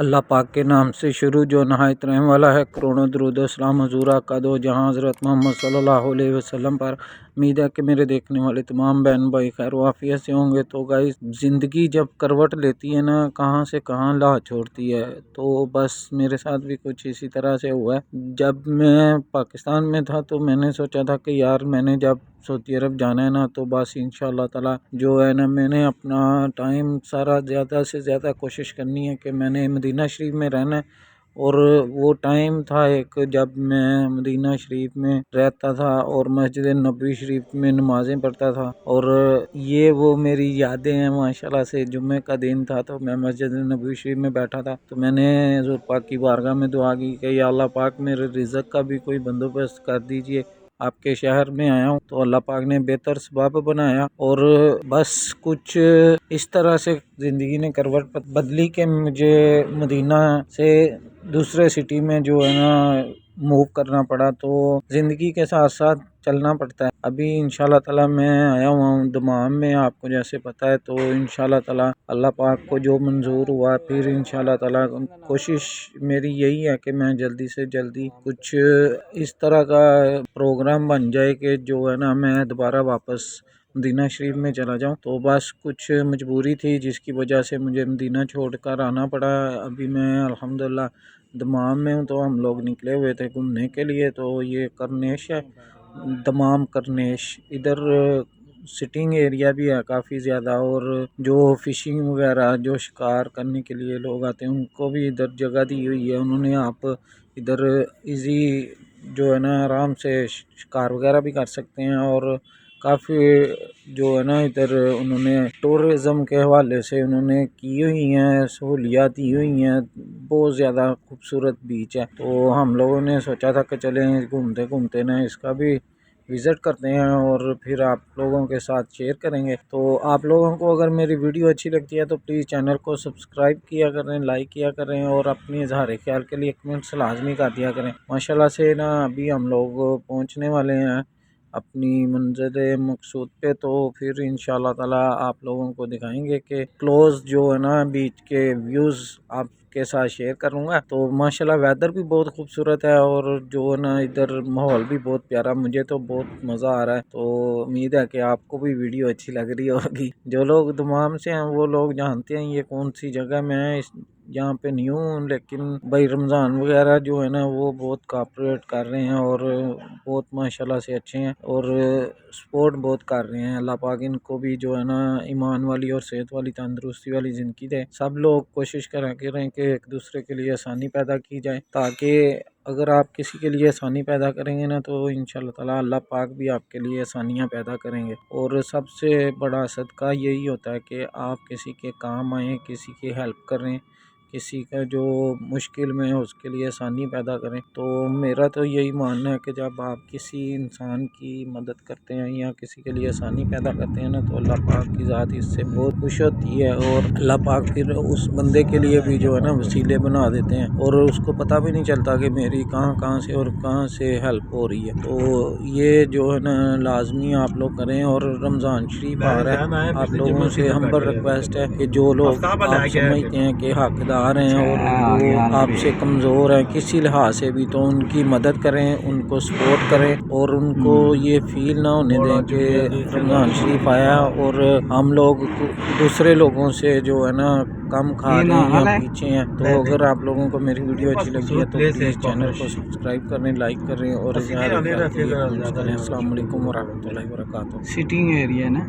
अल्लाह पाक के नाम से शुरू जो नहायत रहम वाला है। करोड़ों दरूद व सलाम हजूर आका दो जहाँ हज़रत मोहम्मद सल्लल्लाहु अलैहि वसल्लम पर। उम्मीद है कि मेरे देखने वाले तमाम बहन भाई खैर वाफियत से होंगे। तो गाइस, ज़िंदगी जब करवट लेती है ना, कहाँ से कहाँ ला छोड़ती है। तो बस मेरे साथ भी कुछ इसी तरह से हुआ है। जब मैं पाकिस्तान में था तो मैंने सोचा था कि यार मैंने जब सऊदी अरब जाना है ना, तो बस इंशाल्लाह ताला जो है ना, मैंने अपना टाइम सारा ज़्यादा से ज़्यादा कोशिश करनी है कि मैंने मदीना शरीफ में रहना है। और वो टाइम था एक जब मैं मदीना शरीफ में रहता था और मस्जिद नबवी शरीफ में नमाज़ें पढ़ता था। और ये वो मेरी यादें हैं माशाल्लाह से। जुम्मे का दिन था तो मैं मस्जिद नबवी शरीफ में बैठा था, तो मैंने हुज़ूर पाक की बारगाह में दुआ की कि या अल्लाह पाक मेरे रिज़्क़ का भी कोई बंदोबस्त कर दीजिए। आपके शहर में आया हूँ तो अल्लाह पाक ने बेहतर सबब बनाया। और बस कुछ इस तरह से ज़िंदगी ने करवट बदली कि मुझे मदीना से दूसरे सिटी में जो है ना मूव करना पड़ा। तो ज़िंदगी के साथ साथ चलना पड़ता है। अभी इंशाल्लाह ताला मैं आया हुआ हूँ दमाम में, आपको जैसे पता है। तो इंशाल्लाह ताला अल्लाह पाक को जो मंजूर हुआ, फिर इंशाल्लाह ताला कोशिश मेरी यही है कि मैं जल्दी से जल्दी कुछ इस तरह का प्रोग्राम बन जाए कि जो है ना मैं दोबारा वापस मदीना शरीफ में चला जाऊं। तो बस कुछ मजबूरी थी जिसकी वजह से मुझे मदीना छोड़कर आना पड़ा। अभी मैं अल्हम्दुलिल्लाह दमाम में हूँ। तो हम लोग निकले हुए थे घूमने के लिए। तो ये करनेश है, दमाम करनेश। इधर सिटिंग एरिया भी है काफ़ी ज़्यादा, और जो फ़िशिंग वगैरह जो शिकार करने के लिए लोग आते हैं उनको भी इधर जगह दी हुई है उन्होंने। आप इधर इजी जो है ना आराम से शिकार वगैरह भी कर सकते हैं। और काफ़ी जो है ना इधर उन्होंने टूरिज़म के हवाले से उन्होंने की हुई हैं सहूलियात दी हुई हैं। बहुत ज़्यादा खूबसूरत बीच है। तो हम लोगों ने सोचा था कि चलें घूमते घूमते ना इसका भी विज़िट करते हैं और फिर आप लोगों के साथ शेयर करेंगे। तो आप लोगों को अगर मेरी वीडियो अच्छी लगती है तो प्लीज़ चैनल को सब्सक्राइब किया करें, लाइक किया करें और अपनी इज़हार ख्याल के लिए कमेंट्स लाजमी कर दिया करें। माशाल्लाह से ना अभी हम लोग पहुंचने वाले हैं अपनी मंज़िल मकसूद पे। तो फिर इंशाल्लाह ताला आप लोगों को दिखाएंगे कि क्लोज़ जो है ना बीच के व्यूज़ आपके साथ शेयर करूँगा। तो माशाल्लाह वेदर भी बहुत खूबसूरत है और जो है ना इधर माहौल भी बहुत प्यारा, मुझे तो बहुत मज़ा आ रहा है। तो उम्मीद है कि आपको भी वीडियो अच्छी लग रही होगी। जो लोग दमाम से हैं वो लोग जानते हैं ये कौन सी जगह। मैं यहाँ पे न्यू हूँ, लेकिन भाई रमज़ान वगैरह जो है ना वो बहुत कापरेट कर रहे हैं और बहुत माशाल्लाह से अच्छे हैं और सपोर्ट बहुत कर रहे हैं। अल्लाह पाक इनको भी जो है ना ईमान वाली और सेहत वाली तंदुरुस्ती वाली ज़िंदगी दे। सब लोग कोशिश करें कि एक दूसरे के लिए आसानी पैदा की जाए, ताकि अगर आप किसी के लिए आसानी पैदा करेंगे ना तो इंशाल्लाह ताला अल्लाह पाक भी आपके लिए आसानियाँ पैदा करेंगे। और सबसे बड़ा सदका यही होता है कि आप किसी के काम आएँ, किसी की हेल्प करें, किसी का जो मुश्किल में है उसके लिए आसानी पैदा करें। तो मेरा तो यही मानना है कि जब आप किसी इंसान की मदद करते हैं या किसी के लिए आसानी पैदा करते हैं ना, तो अल्लाह पाक की ज़ात इससे बहुत खुश होती है और अल्लाह पाक फिर उस बंदे के लिए भी जो है ना वसीले बना देते हैं और उसको पता भी नहीं चलता कि मेरी कहाँ कहाँ से और कहाँ से हेल्प हो रही है। तो ये जो है ना लाजमी आप लोग करें। और रमज़ान शरीफ आ रहा है, आप लोगों से हम्बल रिक्वेस्ट है कि जो लोग आप समझते हैं कि हकदार हैं और वो आपसे कमज़ोर हैं किसी लिहाज से भी, तो उनकी मदद करें, उनको सपोर्ट करें और उनको ये फील ना होने दें कि रमज़ान शरीफ आया और हम लोग दूसरे लोगों से जो है ना कम खा रहे हैं या पीछे हैं। तो अगर आप लोगों को मेरी वीडियो अच्छी लगी है तो प्लीज़ चैनल को सब्सक्राइब करें, लाइक करें और अस्सलाम वालेकुम वरहमतुल्लाहि वबरकातुहू। सिटिंग एरिया है ना।